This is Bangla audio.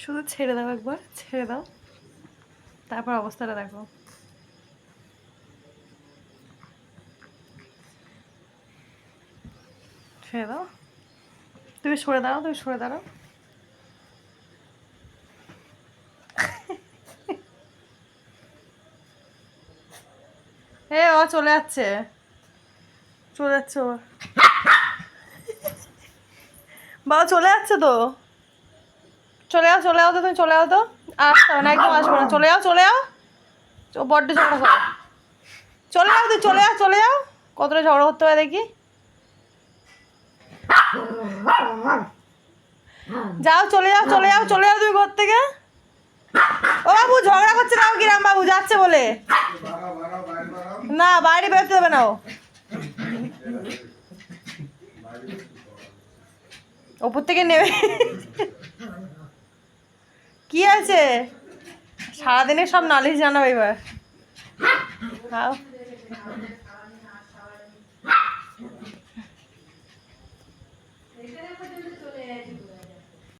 শুধু ছেড়ে দাও, একবার ছেড়ে দাও, তারপর অবস্থাটা দেখো। ছেড়ে দাও, তুমি সরে দাঁড়াও, তুমি সরে দাঁড়াও। ও চলে যাচ্ছে, চলে যাচ্ছে ও, বাবা চলে যাচ্ছে তো। চলে যাও, চলে যাও তো, তুমি চলে যাও তো। আসতে হবে না, একদম আসবো না, চলে যাও, চলে যাও। বড্ড ঝগড়া করো, চলে যাও, তুই চলে যাও, চলে যাও। কতটা ঝগড়া করতে হয় দেখি। যাও, চলে যাও, চলে যাও, চলে যাও তুমি ঘর থেকে। ও বাবু ঝগড়া করছে না, কিরাম বাবু যাচ্ছে বলে। না বাইরে বেরোতে দেবে না, ও ওপর থেকে নেবে। কি আছে, সারাদিনে সব নালিশ জানাবে এবার। খাও।